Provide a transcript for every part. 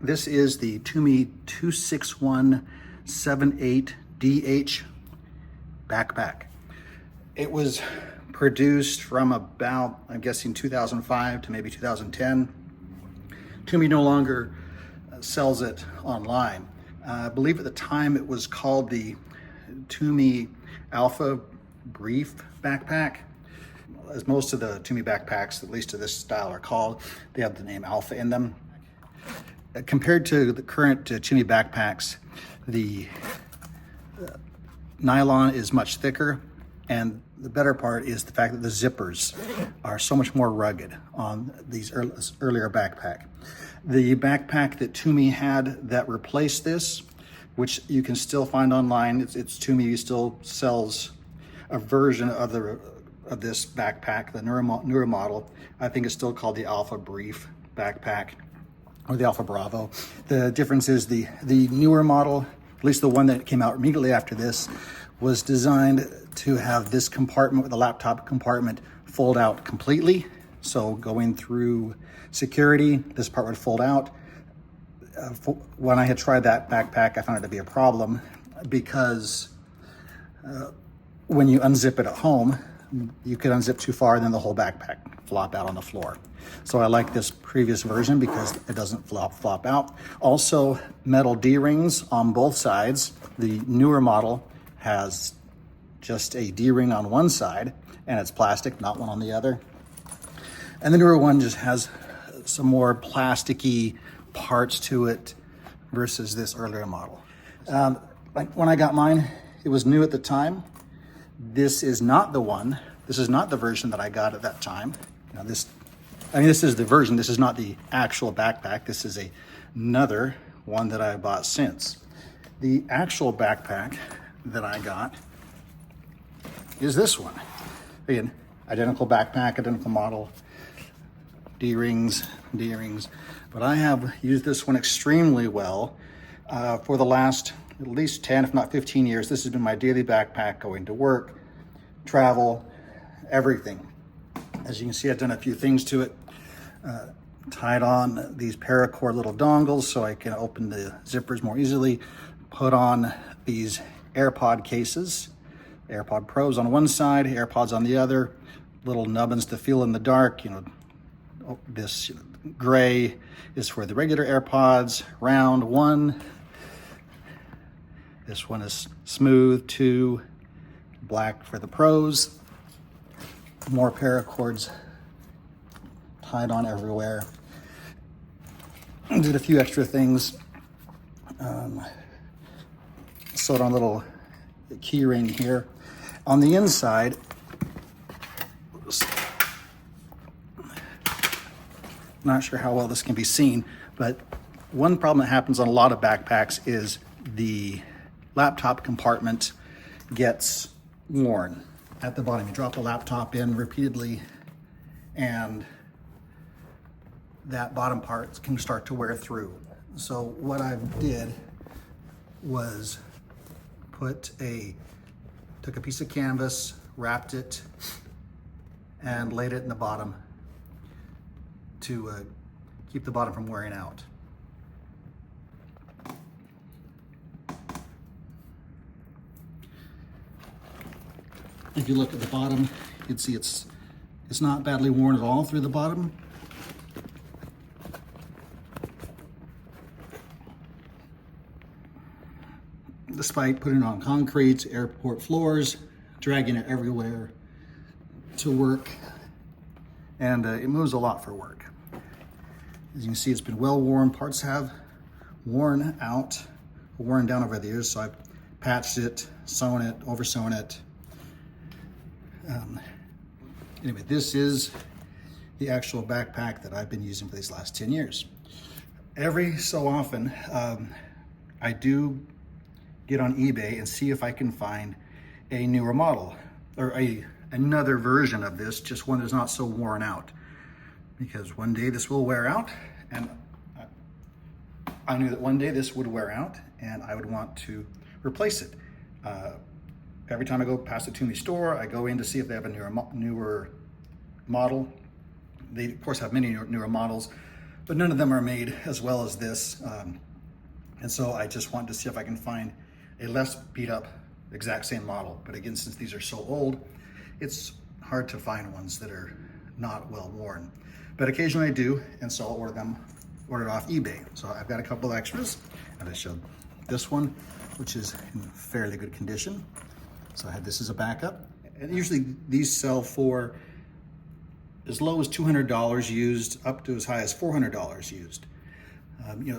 This is the Tumi 26178DH backpack. It was produced from about, I'm guessing 2005 to maybe 2010. Tumi no longer sells it online. I believe at the time it was called the Tumi Alpha Brief backpack. As most of the Tumi backpacks, at least to this style, are called, they have the name Alpha in them. Compared to the current Tumi backpacks, the nylon is much thicker, and the better part is the fact that the zippers are so much more rugged on these earlier backpack. The backpack that Tumi had that replaced this, which you can still find online, it's Tumi still sells a version of this backpack, the newer model. I think it's still called the Alpha Brief backpack, or the Alpha Bravo. The difference is the newer model, at least the one that came out immediately after this, was designed to have this compartment, the laptop compartment, fold out completely. So going through security, this part would fold out. When I had tried that backpack, I found it to be a problem because when you unzip it at home, you could unzip too far and then the whole backpack flop out on the floor. So I like this previous version because it doesn't flop out. Also, metal D-rings on both sides. The newer model has just a D-ring on one side and it's plastic, not one on the other. And the newer one just has some more plasticky parts to it versus this earlier model. Like when I got mine, it was new at the time. This is not the one. This is not the version that I got at that time. Now this is the version. This is not the actual backpack. This is another one that I bought since. The actual backpack that I got is this one. Again, identical backpack, identical model, D-rings. But I have used this one extremely well for the last at least 10, if not 15 years. This has been my daily backpack going to work, travel, everything. As you can see, I've done a few things to it. Tied on these paracord little dongles so I can open the zippers more easily. Put on these AirPod cases, AirPod Pros on one side, AirPods on the other. Little nubbins to feel in the dark. This gray is for the regular AirPods, round 1. This one is smooth 2, black for the pros. More paracords tied on everywhere. Did a few extra things. Sewed on a little key ring here. On the inside, not sure how well this can be seen, but one problem that happens on a lot of backpacks is the laptop compartment gets worn at the bottom. You drop the laptop in repeatedly and that bottom part can start to wear through. So what I did was took a piece of canvas, wrapped it, and laid it in the bottom to keep the bottom from wearing out. If you look at the bottom, you can see it's not badly worn at all through the bottom. Despite putting it on concrete, airport floors, dragging it everywhere to work, and it moves a lot for work. As you can see, it's been well worn. Parts have worn down over the years, so I've patched it, sewn it, over sewn it. Anyway, this is the actual backpack that I've been using for these last 10 years. Every so often, I do get on eBay and see if I can find a newer model or another version of this, just one that's not so worn out. Because one day this will wear out, and I knew that one day this would wear out and I would want to replace it. Every time I go past a Tumi store, I go in to see if they have a newer model. They, of course, have many newer models. but none of them are made as well as this. And so I just wanted to see if I can find a less beat up, exact same model. But again, since these are so old, it's hard to find ones that are not well worn. But occasionally I do, and so I'll order it off eBay. So I've got a couple of extras, and I showed this one, which is in fairly good condition. So I had this as a backup. And usually these sell for as low as $200 used up to as high as $400 used.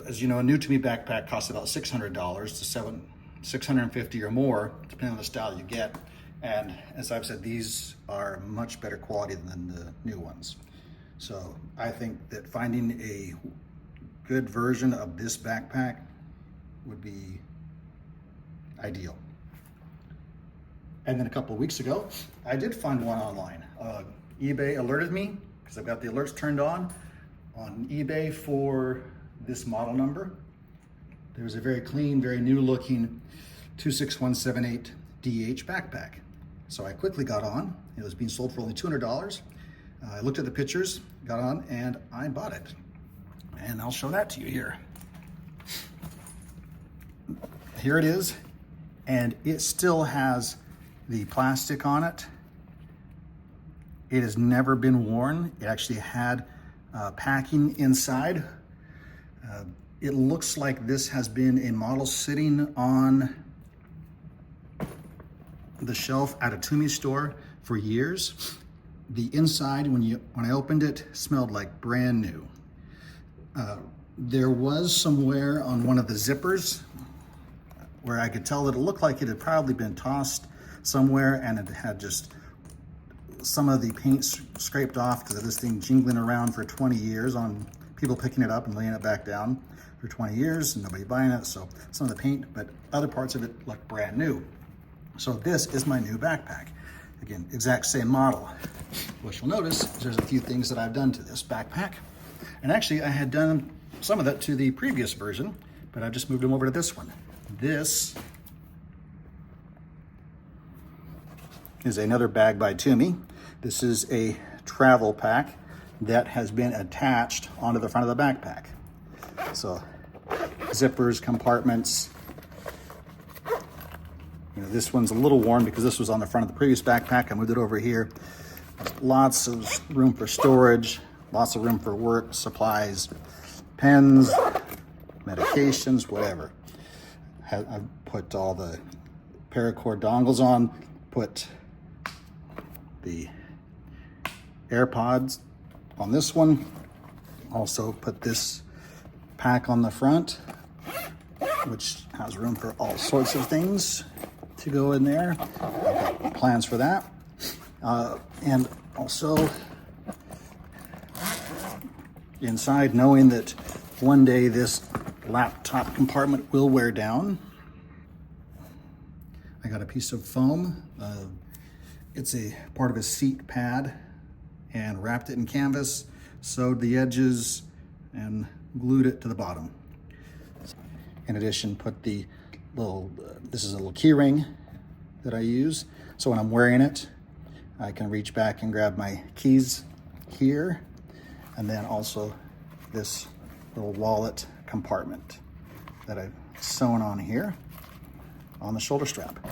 As you know, a new Tumi backpack costs about $600 to $650 or more, depending on the style you get. And as I've said, these are much better quality than the new ones. So I think that finding a good version of this backpack would be ideal. And then a couple of weeks ago, I did find one online. eBay alerted me, because I've got the alerts turned on eBay for this model number. There was a very clean, very new looking 26178 DH backpack. So I quickly got on. It was being sold for only $200. I looked at the pictures, got on, and I bought it. And I'll show that to you here. Here it is, and it still has the plastic on it. It has never been worn. It actually had packing inside. It looks like this has been a model sitting on the shelf at a Tumi store for years. The inside, when I opened it, smelled like brand new. There was somewhere on one of the zippers where I could tell that it looked like it had probably been tossed somewhere, and it had just some of the paint scraped off because of this thing jingling around for 20 years on people picking it up and laying it back down for 20 years and nobody buying it. So some of the paint, but other parts of it look brand new. So this is my new backpack. Again, exact same model. What you'll notice is there's a few things that I've done to this backpack. And actually I had done some of that to the previous version, but I've just moved them over to this one. This is another bag by Tumi. This is a travel pack that has been attached onto the front of the backpack. So zippers, compartments. This one's a little worn because this was on the front of the previous backpack. I moved it over here. There's lots of room for storage, lots of room for work, supplies, pens, medications, whatever. I've put all the paracord dongles on, put the AirPods on this one. Also put this pack on the front, which has room for all sorts of things to go in there. I've got plans for that. And also inside, knowing that one day this laptop compartment will wear down, I got a piece of foam. It's a part of a seat pad, and wrapped it in canvas, sewed the edges, and glued it to the bottom. In addition, put the little, this is a little key ring that I use. So when I'm wearing it, I can reach back and grab my keys here. And then also this little wallet compartment that I've sewn on here on the shoulder strap.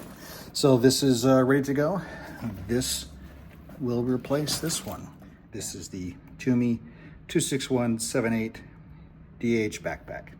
So this is ready to go. This will replace this one. This is the Tumi 26178 DH backpack.